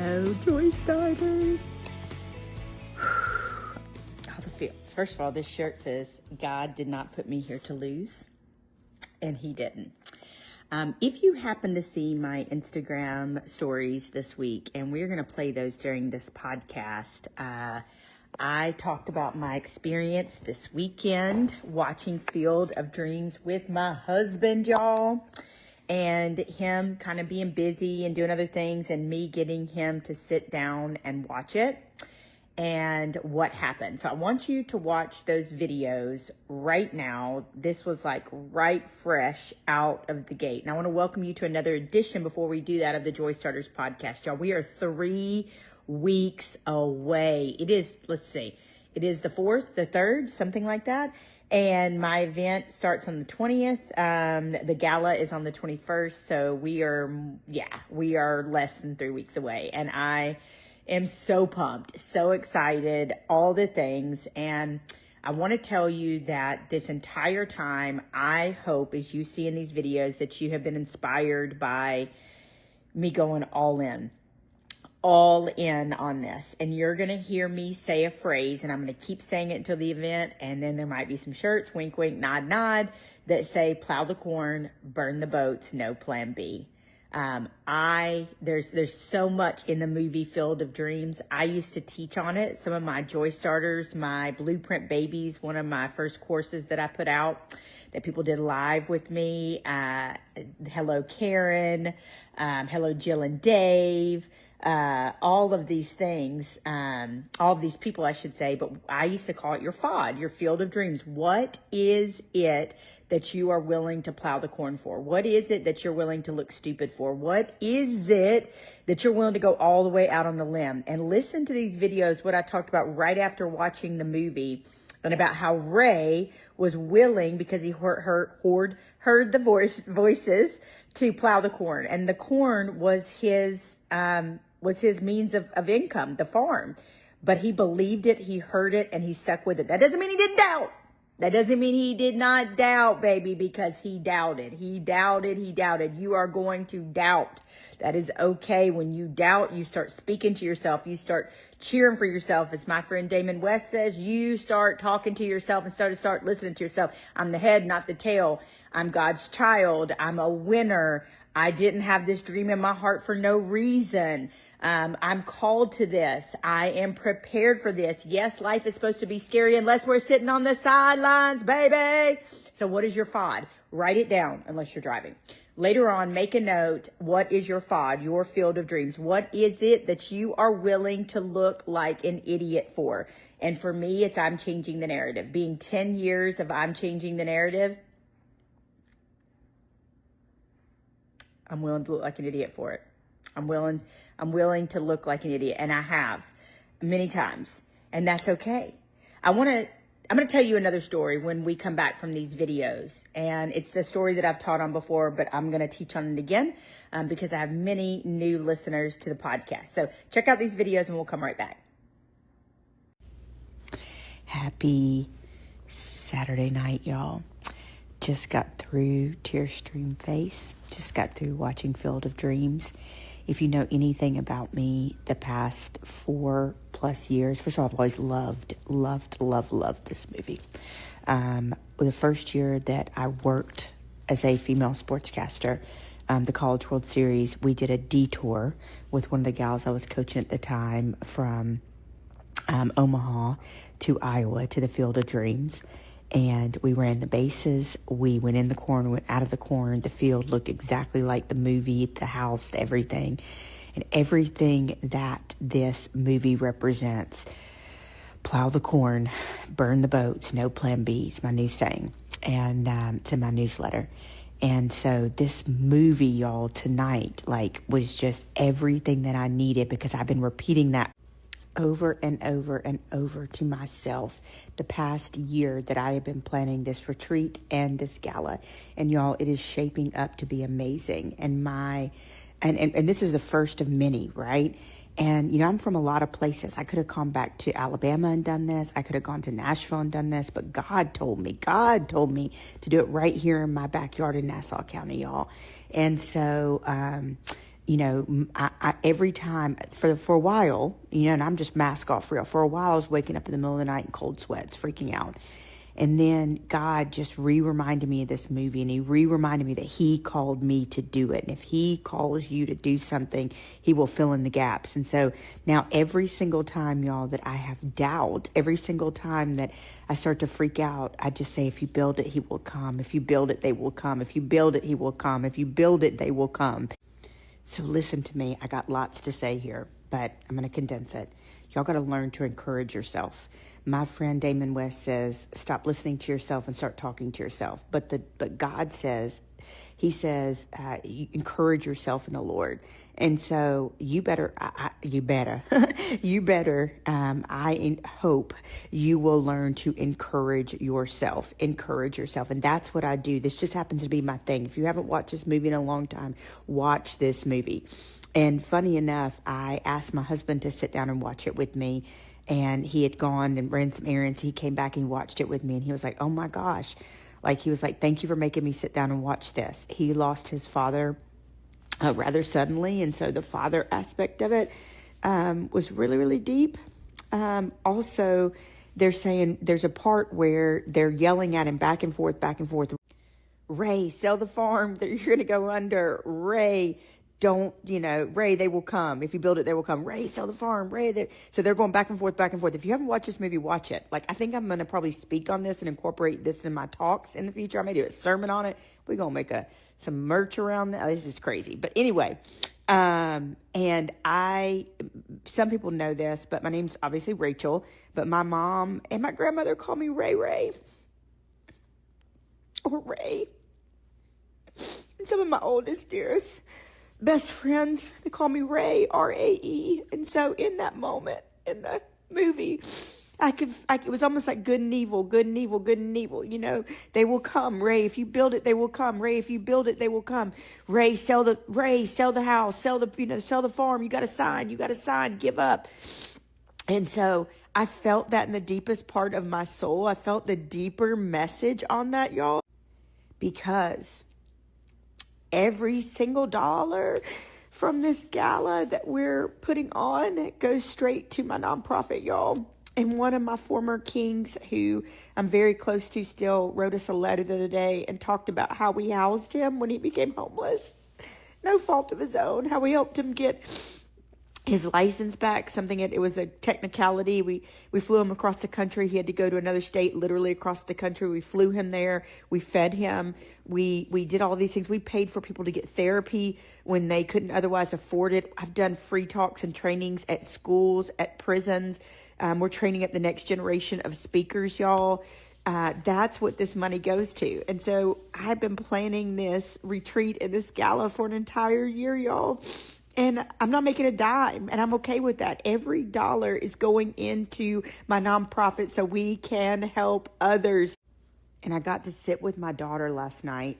Hello, Joystarters. All the feels. First of all, this shirt says, God did not put me here to lose, and he didn't. If you happen to see my Instagram stories this week, and we're going to play those during this podcast, I talked about my experience this weekend watching Field of Dreams with my husband, y'all. And him kind of being busy and doing other things and me getting him to sit down and watch it and what happened. So I want you to watch those videos right now. This was like right fresh out of the gate. And I want to welcome you to another edition before we do that of the Joystarters Podcast. Y'all, we are 3 weeks away. It is, let's see, it is the 4th, the 3rd, something like that. And my event starts on the 20th. The gala is on the 21st. So we are less than 3 weeks away. And I am so pumped, so excited, all the things. And I want to tell you that this entire time, I hope as you see in these videos that you have been inspired by me going all in on this. And you're going to hear me say a phrase, and I'm going to keep saying it until the event. And then there might be some shirts, wink, wink, nod, nod, that say plow the corn, burn the boats, no plan B. There's so much in the movie Field of Dreams. I used to teach on it. Some of my Joy Starters, my Blueprint Babies, one of my first courses that I put out that people did live with me. Hello, Karen. Hello, Jill and Dave. All of these things, all of these people, I should say, but I used to call it your FOD, your Field of Dreams. What is it that you are willing to plow the corn for? What is it that you're willing to look stupid for? What is it that you're willing to go all the way out on the limb? And listen to these videos, what I talked about right after watching the movie, and about how Ray was willing, because he heard the voices, to plow the corn. And the corn was his means of income, the farm. But he believed it, he heard it, and he stuck with it. That doesn't mean he didn't doubt. That doesn't mean he did not doubt, baby, because he doubted. He doubted. You are going to doubt. That is okay. When you doubt, you start speaking to yourself. You start cheering for yourself. As my friend Damon West says, you start talking to yourself and start listening to yourself. I'm the head, not the tail. I'm God's child. I'm a winner. I didn't have this dream in my heart for no reason. I'm called to this. I am prepared for this. Yes, life is supposed to be scary unless we're sitting on the sidelines, baby. So what is your FOD? Write it down unless you're driving. Later on, make a note. What is your FOD, your Field of Dreams? What is it that you are willing to look like an idiot for? And for me, it's I'm changing the narrative. Being 10 years of I'm changing the narrative, I'm willing to look like an idiot for it. I'm willing to look like an idiot, and I have many times, and that's okay. I'm going to tell you another story when we come back from these videos, and it's a story that I've taught on before, but I'm going to teach on it again because I have many new listeners to the podcast. So check out these videos, and we'll come right back. Happy Saturday night, y'all. Just got through tear stream face. Just got through watching Field of Dreams. If you know anything about me, the past 4+ years, first of all, I've always loved this movie. The first year that I worked as a female sportscaster, the College World Series, we did a detour with one of the gals I was coaching at the time from Omaha to Iowa to the Field of Dreams. And we ran the bases, we went in the corn, went out of the corn. The field looked exactly like the movie, the house, everything. And everything that this movie represents. Plow the corn, burn the boats, no plan B is my new saying. And it's in my newsletter. And so this movie, y'all, tonight, was just everything that I needed, because I've been repeating that over and over and over to myself the past year that I have been planning this retreat and this gala. And y'all, it is shaping up to be amazing. And and this is the first of many, right? And, I'm from a lot of places. I could have come back to Alabama and done this. I could have gone to Nashville and done this. But God told me to do it right here in my backyard in Nassau County, y'all. And so every time for a while, and I'm just mask off real. For a while, I was waking up in the middle of the night in cold sweats, freaking out. And then God just reminded me of this movie, and he reminded me that he called me to do it. And if he calls you to do something, he will fill in the gaps. And so now every single time, y'all, that I have doubt, every single time that I start to freak out, I just say, if you build it, he will come. If you build it, they will come. If you build it, he will come. If you build it, they will come. So listen to me. I got lots to say here, but I'm going to condense it. Y'all got to learn to encourage yourself. My friend Damon West says, stop listening to yourself and start talking to yourself. But God says, he says, encourage yourself in the Lord. And so you better, I hope you will learn to encourage yourself. And that's what I do. This just happens to be my thing. If you haven't watched this movie in a long time, watch this movie. And funny enough, I asked my husband to sit down and watch it with me. And he had gone and ran some errands. He came back and he watched it with me. And he was like, oh my gosh. He was like, thank you for making me sit down and watch this. He lost his father rather suddenly. And so the father aspect of it was really, really deep. Also, they're saying there's a part where they're yelling at him back and forth. Ray, sell the farm. You're going to go under. Ray, Ray, they will come. If you build it, they will come. Ray, sell the farm. Ray, so they're going back and forth. If you haven't watched this movie, watch it. I think I'm going to probably speak on this and incorporate this in my talks in the future. I may do a sermon on it. We're going to make some merch around that. This is crazy. But anyway, some people know this, but my name's obviously Rachel, but my mom and my grandmother call me Ray, or Ray. And some of my oldest, dearest best friends, they call me Ray, R-A-E. And so in that moment in the movie, it was almost like good and evil. They will come. Ray, if you build it, they will come. Ray, if you build it, they will come. Ray, sell the house, sell the farm. You got to sign, give up. And so I felt that in the deepest part of my soul. I felt the deeper message on that, y'all, because every single dollar from this gala that we're putting on goes straight to my nonprofit, y'all. And one of my former kings, who I'm very close to still, wrote us a letter the other day and talked about how we housed him when he became homeless. No fault of his own. How we helped him get his license back, it was a technicality. We flew him across the country. He had to go to another state, literally across the country. We flew him there. We fed him. We did all these things. We paid for people to get therapy when they couldn't otherwise afford it. I've done free talks and trainings at schools, at prisons. We're training up the next generation of speakers, y'all. That's what this money goes to. And so I've been planning this retreat and this gala for an entire year, y'all. And I'm not making a dime, and I'm okay with that. Every dollar is going into my nonprofit so we can help others. And I got to sit with my daughter last night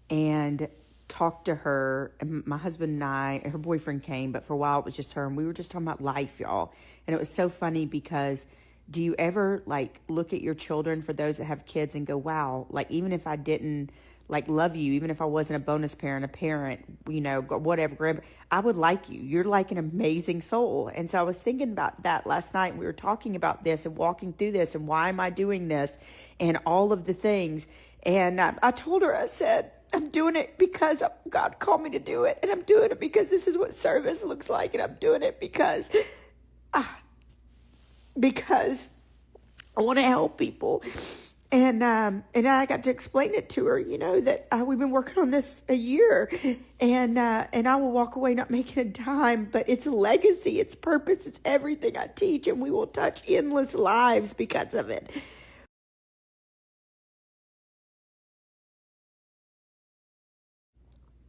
and talk to her. And my husband and I, her boyfriend came, but for a while it was just her. And we were just talking about life, y'all. And it was so funny because do you ever look at your children, for those that have kids, and go, wow, even if I didn't love you, even if I wasn't a bonus parent, a parent, whatever, I would like you. You're like an amazing soul. And so I was thinking about that last night. And we were talking about this and walking through this and why am I doing this and all of the things. And I told her, I said, I'm doing it because God called me to do it. And I'm doing it because this is what service looks like. And I'm doing it because I want to help people. And I got to explain it to her, that we've been working on this a year, and I will walk away not making a dime, but it's legacy, it's purpose, it's everything I teach, and we will touch endless lives because of it.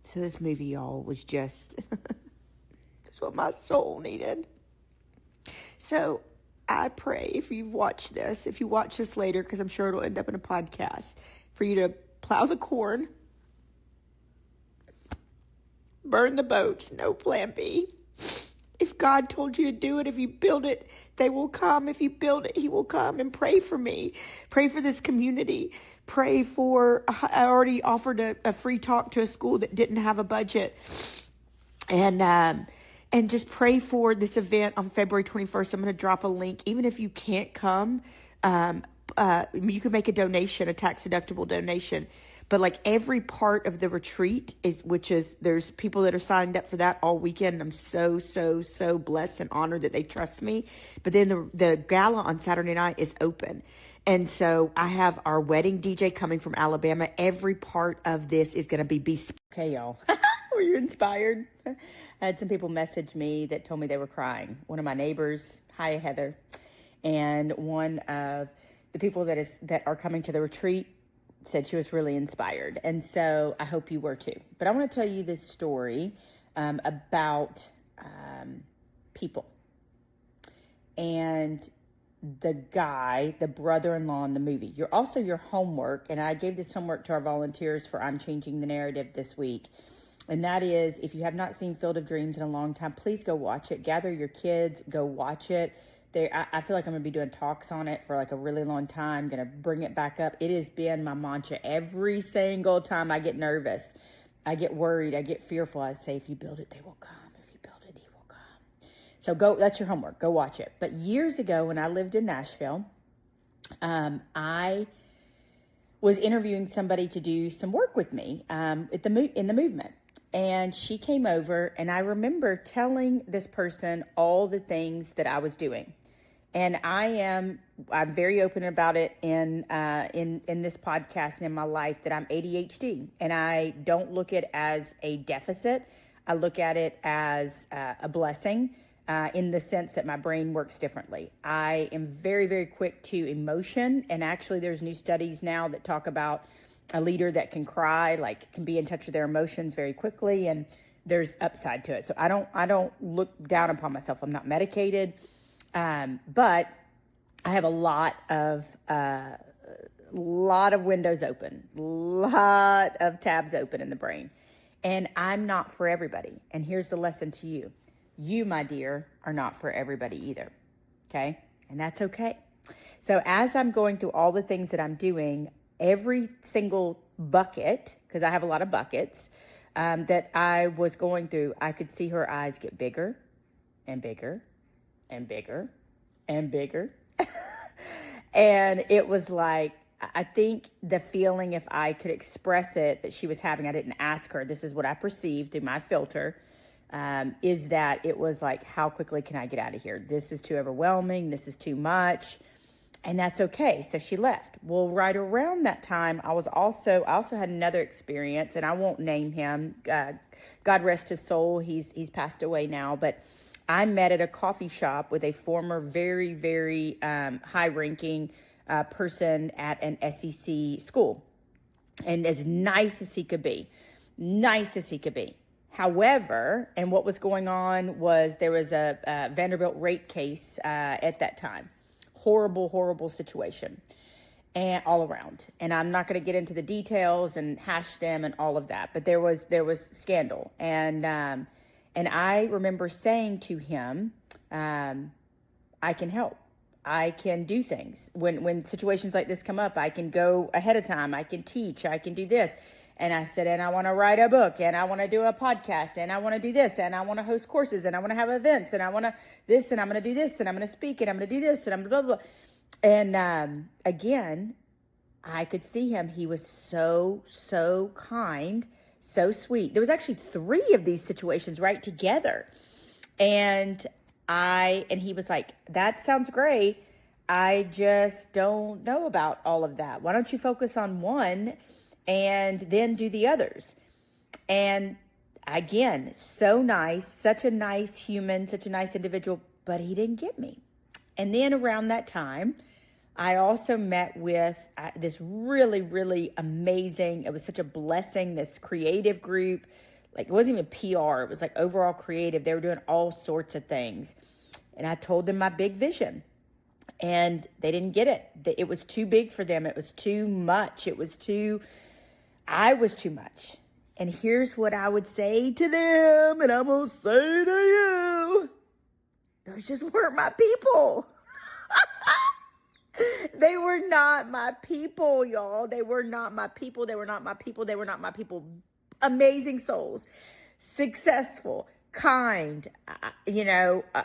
So this movie, y'all, was just that's what my soul needed. So I pray if you watch this later, because I'm sure it'll end up in a podcast, for you to plow the corn, burn the boats, no plan B. If God told you to do it, if you build it, they will come. If you build it, he will come. And pray for me. Pray for this community. Pray for, I already offered a free talk to a school that didn't have a budget. And just pray for this event on February 21st. I'm going to drop a link. Even if you can't come, you can make a donation, a tax-deductible donation. But like every part of the retreat there's people that are signed up for that all weekend. And I'm so, so, so blessed and honored that they trust me. But then the gala on Saturday night is open. And so I have our wedding DJ coming from Alabama. Every part of this is going to be bespoke. Okay, y'all. Were you inspired? I had some people message me that told me they were crying. One of my neighbors, hi Heather, and one of the people that are coming to the retreat said she was really inspired. And so I hope you were too. But I want to tell you this story about people. And the guy, the brother-in-law in the movie. You're also your homework, and I gave this homework to our volunteers for I'm Changing the Narrative this week. And that is, if you have not seen Field of Dreams in a long time, please go watch it. Gather your kids, go watch it. I feel like I'm going to be doing talks on it for like a really long time. I'm going to bring it back up. It has been my mantra every single time I get nervous. I get worried. I get fearful. I say, if you build it, they will come. If you build it, he will come. So that's your homework. Go watch it. But years ago when I lived in Nashville, I was interviewing somebody to do some work with me in the movement. And she came over, and I remember telling this person all the things that I was doing. And I'm very open about it in this podcast and in my life that I'm ADHD, and I don't look at it as a deficit. I look at it as a blessing in the sense that my brain works differently. I am very, very quick to emotion, and actually there's new studies now that talk about a leader that can cry, like can be in touch with their emotions very quickly, and there's upside to it. So I don't look down upon myself. I'm not medicated, but I have a lot of windows open, lot of tabs open in the brain, and I'm not for everybody. And here's the lesson to you: you, my dear, are not for everybody either. Okay, and that's okay. So as I'm going through all the things that I'm doing, every single bucket, because I have a lot of buckets, that I was going through, I could see her eyes get bigger and bigger and bigger and bigger. And it was like, I think the feeling, if I could express it, that she was having, I didn't ask her, this is what I perceived through my filter, is that it was like, how quickly can I get out of here? This is too overwhelming. This is too much. And that's okay. So she left. Well, right around that time, I also had another experience, and I won't name him. God rest his soul. He's passed away now. But I met at a coffee shop with a former very, very high-ranking person at an SEC school, and as nice as he could be, However, and what was going on was there was a Vanderbilt rape case at that time. Horrible situation, and all around. And I'm not going to get into the details and hash them and all of that, but there was scandal. And I remember saying to him, I can help. I can do things. When situations like this come up, I can go ahead of time. I can teach. I can do this. And I said, and I want to write a book, and I want to do a podcast, and I want to do this, and I want to host courses, and I want to have events, and I want to this, and I'm going to do this, and I'm going to speak, and I'm going to do this, and I'm blah, blah, blah. And again, I could see him. He was so, so kind, so sweet. There was actually 3 of these situations right together. And he was like, that sounds great. I just don't know about all of that. Why don't you focus on one and then do the others? And again, so nice, such a nice human, such a nice individual, but he didn't get me. And then around that time, I also met with this really, really amazing, it was such a blessing, this creative group. Like, it wasn't even PR, it was like overall creative. They were doing all sorts of things. And I told them my big vision, and they didn't get it. It was too big for them. It was too much. I was too much. And here's what I would say to them, and I'm going to say to you: those just weren't my people. They were not my people, y'all. They were not my people. They were not my people. They were not my people. Amazing souls, successful, kind,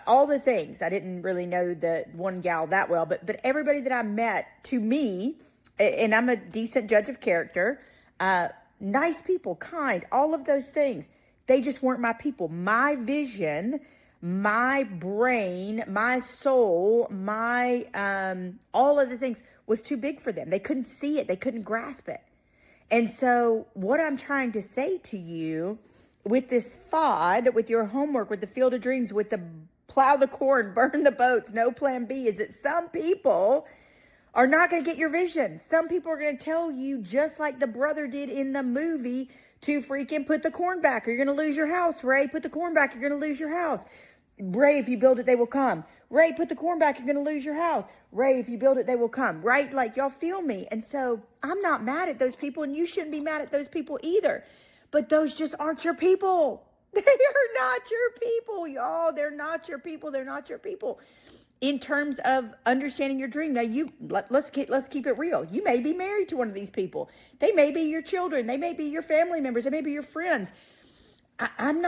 all the things. I didn't really know the one gal that well, but everybody that I met, to me, and I'm a decent judge of character, nice people, kind, all of those things. They just weren't my people. My vision, my brain, my soul, my all of the things was too big for them. They couldn't see it. They couldn't grasp it. And so what I'm trying to say to you with this FOD, with your homework, with the Field of Dreams, with the plow the corn, burn the boats, no plan B, is that some people are not going to get your vision. Some people are going to tell you, just like the brother did in the movie, to freaking put the corn back or you're going to lose your house. Ray, put the corn back, you're going to lose your house. Ray, if you build it, they will come. Ray, put the corn back, you're going to lose your house. Ray, if you build it, they will come. Right? Like, y'all feel me? And so I'm not mad at those people, and you shouldn't be mad at those people either. But those just aren't your people. They are not your people, y'all. They're not your people. They're not your people. In terms of understanding your dream. Now, let's keep it real. You may be married to one of these people. They may be your children. They may be your family members. They may be your friends. Am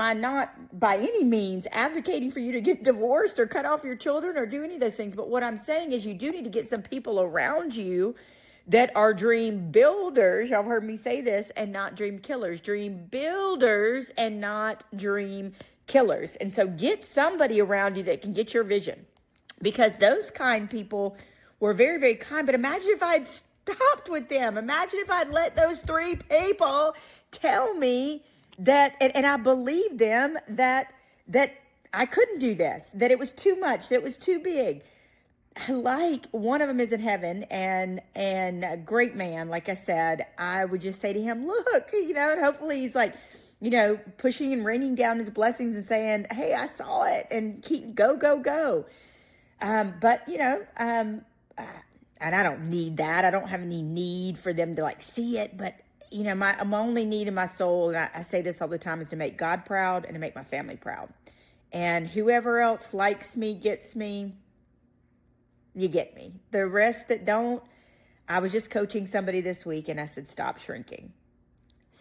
I not by any means advocating for you to get divorced or cut off your children or do any of those things? But what I'm saying is you do need to get some people around you that are dream builders. Y'all have heard me say this, and not dream killers. Dream builders and not dream killers. And so get somebody around you that can get your vision, because those kind people were very, very kind. But imagine if I'd stopped with them. Imagine if I'd let those 3 people tell me that, and I believed them, that I couldn't do this, that it was too much, that it was too big. Like, one of them is in heaven, and a great man, like I said, I would just say to him, look, and hopefully he's like, pushing and raining down his blessings and saying, hey, I saw it, and keep go. But and I don't need that. I don't have any need for them to like see it. But, my only need in my soul, and I say this all the time, is to make God proud and to make my family proud. And whoever else likes me, gets me, you get me. The rest that don't, I was just coaching somebody this week, and I said, stop shrinking.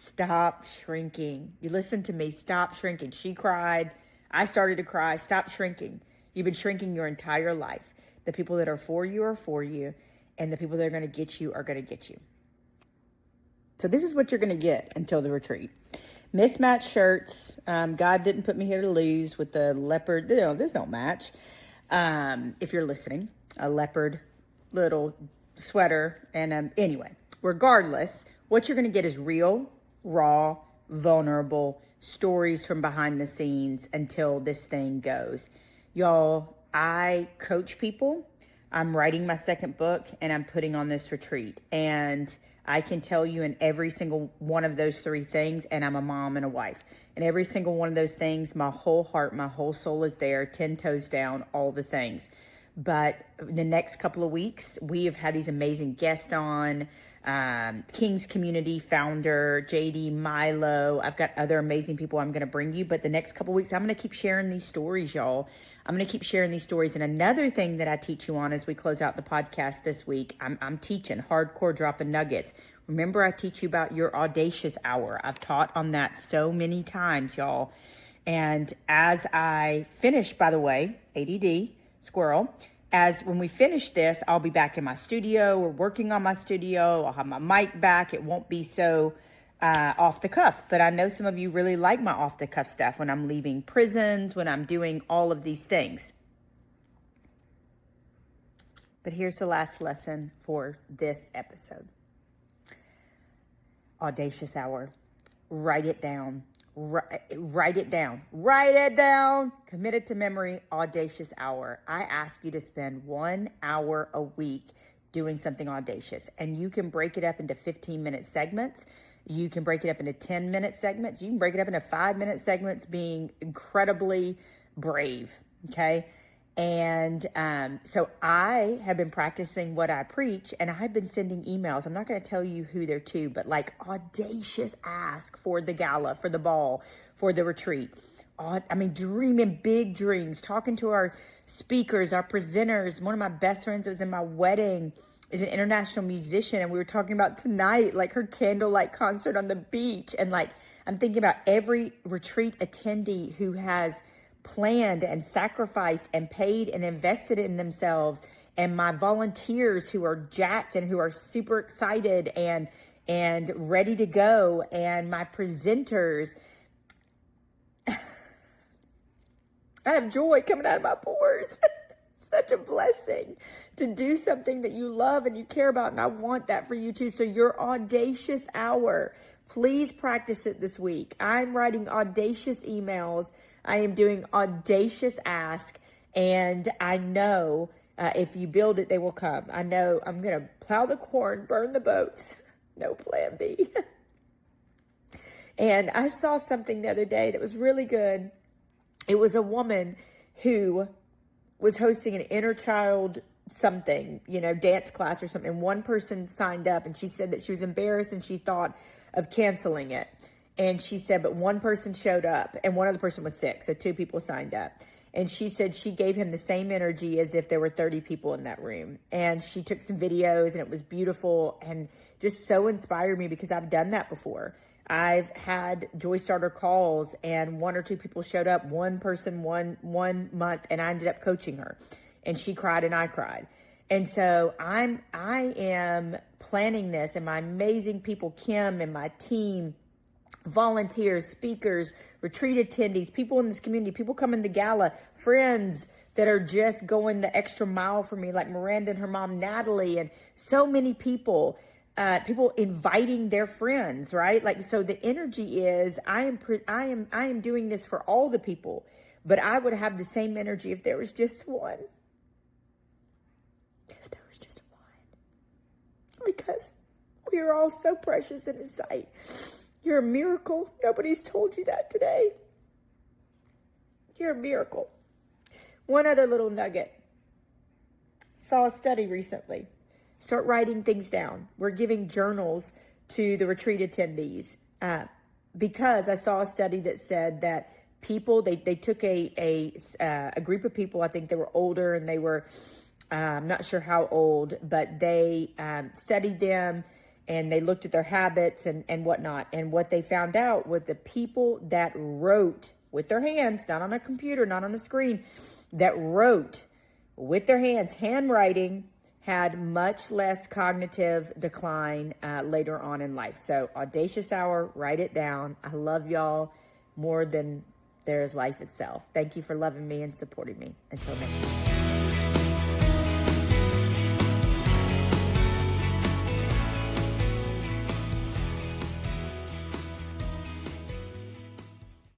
Stop shrinking. You listen to me. Stop shrinking. She cried. I started to cry. Stop shrinking. You've been shrinking your entire life. The people that are for you are for you, and the people that are going to get you are going to get you. So this is what you're going to get until the retreat. Mismatched shirts. God didn't put me here to lose with the leopard. This don't match. If you're listening, a leopard little sweater. And anyway, regardless, what you're going to get is real, raw, vulnerable stories from behind the scenes until this thing goes. Y'all, I coach people. I'm writing my second book, and I'm putting on this retreat. And I can tell you in every single one of those 3 things, and I'm a mom and a wife. And every single one of those things, my whole heart, my whole soul is there, 10 toes down, all the things. But the next couple of weeks, we have had these amazing guests on. King's Community founder, JD, Milo. I've got other amazing people I'm going to bring you. But the next couple of weeks, I'm going to keep sharing these stories, y'all. I'm going to keep sharing these stories. And another thing that I teach you on as we close out the podcast this week, I'm teaching hardcore dropping nuggets. Remember, I teach you about your audacious hour. I've taught on that so many times, y'all. And as I finish, by the way, ADD, squirrel, when we finish this, I'll be back in my studio. We're working on my studio. I'll have my mic back. It won't be so off the cuff. But I know some of you really like my off the cuff stuff when I'm leaving prisons, when I'm doing all of these things. But here's the last lesson for this episode. Audacious hour. Write it down. Write it down. Commit it to memory. Audacious hour. I ask you to spend 1 hour a week doing something audacious, and you can break it up into 15-minute segments. You can break it up into 10-minute segments. You can break it up into 5-minute segments, being incredibly brave. Okay. And so I have been practicing what I preach, and I've been sending emails. I'm not going to tell you who they're to, but like audacious ask for the gala, for the ball, for the retreat. Dreaming big dreams, talking to our speakers, our presenters. One of my best friends that was in my wedding is an international musician, and we were talking about tonight, like her candlelight concert on the beach. And like, I'm thinking about every retreat attendee who has planned and sacrificed and paid and invested in themselves, and my volunteers who are jacked and who are super excited and ready to go, and my presenters. I have joy coming out of my pores. Such a blessing to do something that you love and you care about, and I want that for you too. So your audacious hour, please practice it this week. I'm writing audacious emails. I am doing audacious ask, and I know if you build it, they will come. I know I'm going to plow the corn, burn the boats. No plan B. And I saw something the other day that was really good. It was a woman who was hosting an inner child something, dance class or something. And one person signed up, and she said that she was embarrassed and she thought of canceling it. And she said, but one person showed up, and one other person was sick. So 2 people signed up. And she said she gave him the same energy as if there were 30 people in that room. And she took some videos, and it was beautiful and just so inspired me, because I've done that before. I've had Joystarter calls, and 1 or 2 people showed up, one person, one month, and I ended up coaching her, and she cried and I cried. And so I am planning this, and my amazing people, Kim and my team, volunteers, speakers, retreat attendees, people in this community, people coming to gala, friends that are just going the extra mile for me, like Miranda and her mom, Natalie, and so many people. People inviting their friends, right? Like, so the energy is, I am doing this for all the people, but I would have the same energy if there was just one. If there was just one. Because we are all so precious in His sight. You're a miracle. Nobody's told you that today. You're a miracle. One other little nugget. Saw a study recently. Start writing things down. We're giving journals to the retreat attendees because I saw a study that said that people, they took a group of people, I think they were older, and they were, I'm not sure how old, but they studied them, and they looked at their habits and whatnot. And what they found out was the people that wrote with their hands, not on a computer, not on a screen, that wrote with their hands, handwriting, had much less cognitive decline later on in life. So audacious hour, write it down. I love y'all more than there is life itself. Thank you for loving me and supporting me. Until next time.